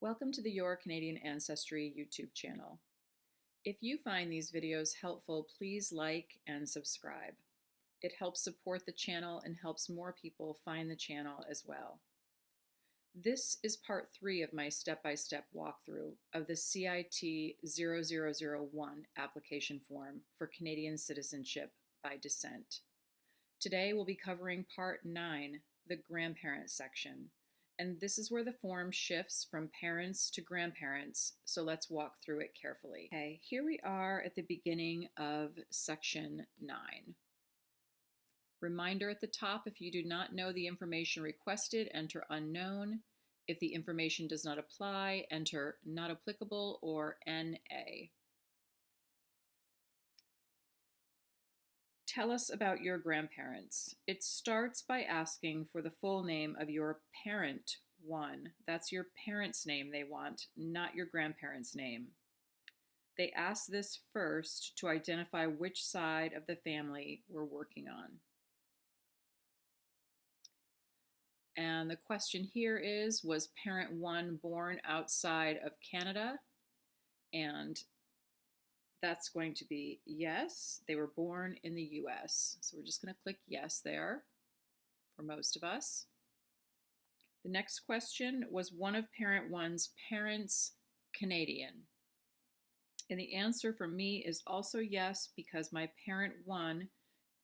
Welcome to the Your Canadian Ancestry YouTube channel. If you find these videos helpful, please like and subscribe. It helps support the channel and helps more people find the channel as well. This is part 3 of my step-by-step walkthrough of the CIT0001 application form for Canadian citizenship by descent. Today we'll be covering part 9, the grandparent section. And this is where the form shifts from parents to grandparents, so let's walk through it carefully. Okay, here we are at the beginning of section 9. Reminder at the top, if you do not know the information requested, enter unknown. If the information does not apply, enter not applicable or NA. Tell us about your grandparents. It starts by asking for the full name of your parent one. That's your parent's name they want, not your grandparent's name. They ask this first to identify which side of the family we're working on. And the question here is, was parent one born outside of Canada? And that's going to be yes, they were born in the US. So we're just going to click yes there for most of us. The next question, was one of parent one's parents Canadian? And the answer for me is also yes, because my parent one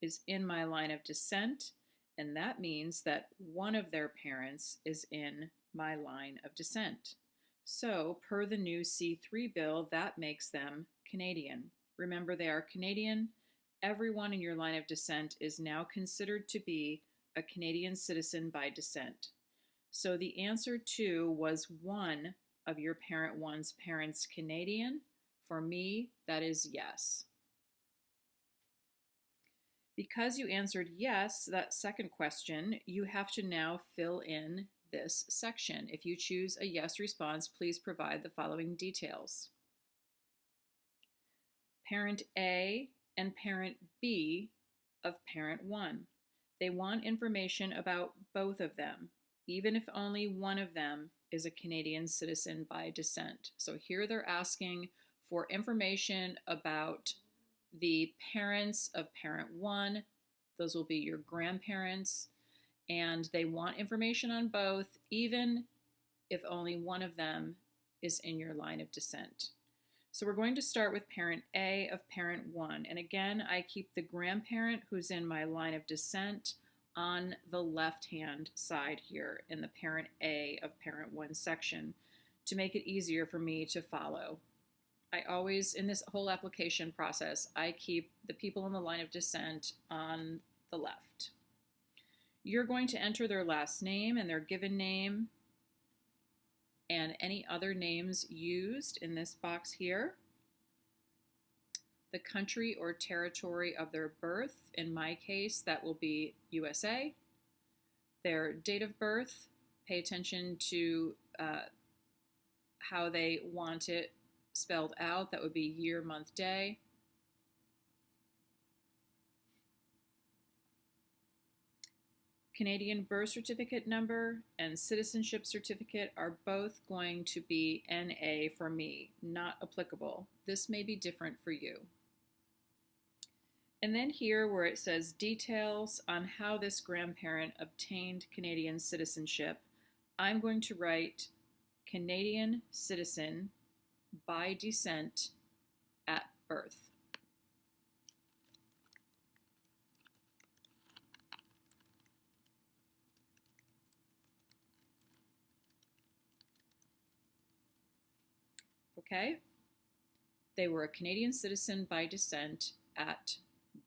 is in my line of descent, and that means that one of their parents is in my line of descent. So per the new C3 bill, that makes them Canadian. Remember, they are Canadian. Everyone in your line of descent is now considered to be a Canadian citizen by descent. So the answer to was one of your parent one's parents Canadian. For me, that is yes. Because you answered yes, that second question, you have to now fill in this section. If you choose a yes response, please provide the following details. Parent A and parent B of parent 1. They want information about both of them, even if only one of them is a Canadian citizen by descent. So here they're asking for information about the parents of parent 1. Those will be your grandparents. And they want information on both, even if only one of them is in your line of descent. So we're going to start with parent A of parent 1. And again, I keep the grandparent who's in my line of descent on the left-hand side here in the parent A of parent 1 section to make it easier for me to follow. I always, in this whole application process, I keep the people in the line of descent on the left. You're going to enter their last name and their given name and any other names used in this box here. The country or territory of their birth, in my case, that will be USA. Their date of birth, pay attention to how they want it spelled out. That would be year, month, day. Canadian birth certificate number and citizenship certificate are both going to be NA for me, not applicable. This may be different for you. And then here where it says details on how this grandparent obtained Canadian citizenship, I'm going to write Canadian citizen by descent at birth. Okay, they were a Canadian citizen by descent at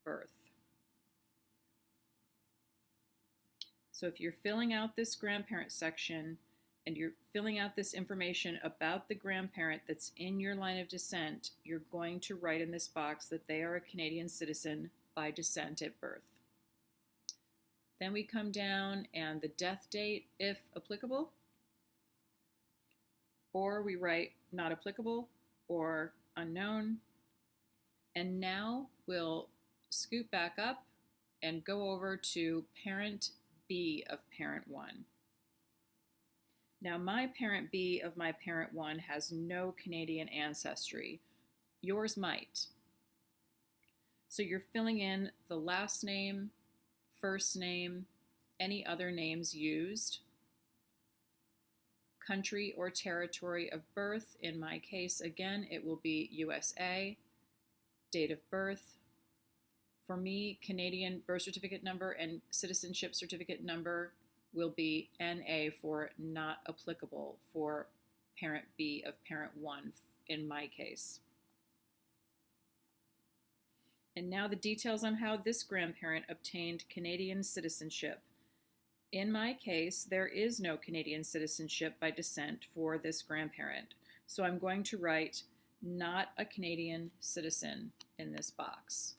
birth. So if you're filling out this grandparent section and you're filling out this information about the grandparent that's in your line of descent, you're going to write in this box that they are a Canadian citizen by descent at birth. Then we come down and the death date, if applicable, or we write not applicable or unknown. And now we'll scoot back up and go over to parent B of parent 1. Now, my parent B of my parent 1 has no Canadian ancestry. Yours might. So you're filling in the last name, first name, any other names used, country or territory of birth. In my case, again, it will be USA, date of birth. For me, Canadian birth certificate number and citizenship certificate number will be NA for not applicable for parent B of parent 1 in my case. And now the details on how this grandparent obtained Canadian citizenship. In my case, there is no Canadian citizenship by descent for this grandparent. So I'm going to write not a Canadian citizen in this box.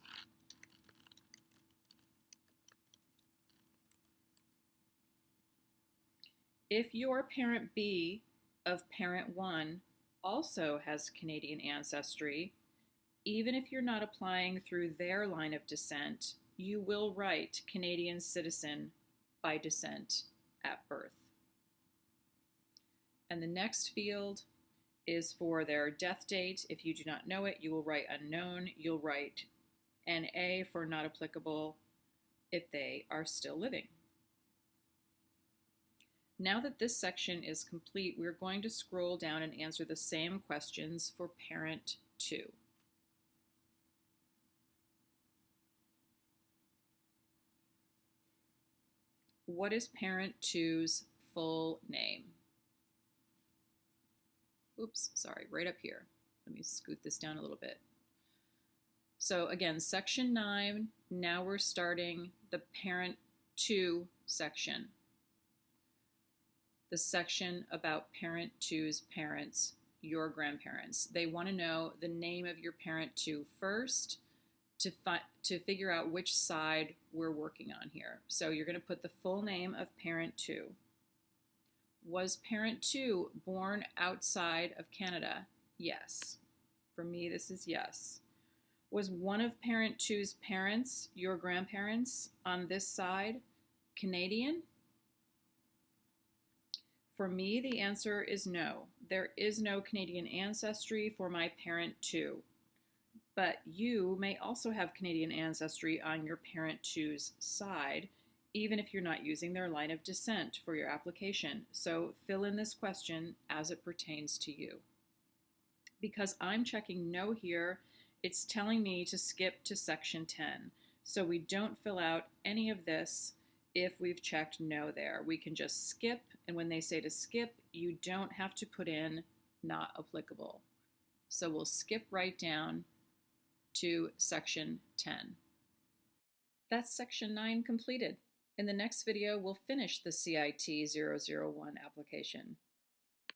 If your parent B of parent 1 also has Canadian ancestry, even if you're not applying through their line of descent, you will write Canadian citizen by descent at birth. And the next field is for their death date. If you do not know it, you will write unknown. You'll write NA for not applicable if they are still living. Now that this section is complete, we're going to scroll down and answer the same questions for parent 2. What is parent 2's full name? Oops, sorry, right up here. Let me scoot this down a little bit. So again, section 9, now we're starting the parent 2 section. The section about parent 2's parents, your grandparents. They want to know the name of your parent 2 first to figure out which side we're working on here. So you're going to put the full name of parent 2. Was parent 2 born outside of Canada? Yes. For me, this is yes. Was one of parent 2's parents, your grandparents, on this side, Canadian? For me, the answer is no. There is no Canadian ancestry for my parent 2. But you may also have Canadian ancestry on your parent 2's side, even if you're not using their line of descent for your application. So fill in this question as it pertains to you. Because I'm checking no here, it's telling me to skip to section 10. So we don't fill out any of this if we've checked no there. We can just skip, and when they say to skip, you don't have to put in not applicable. So we'll skip right down to section 10. That's section 9 completed. In the next video, we'll finish the CIT0001 application.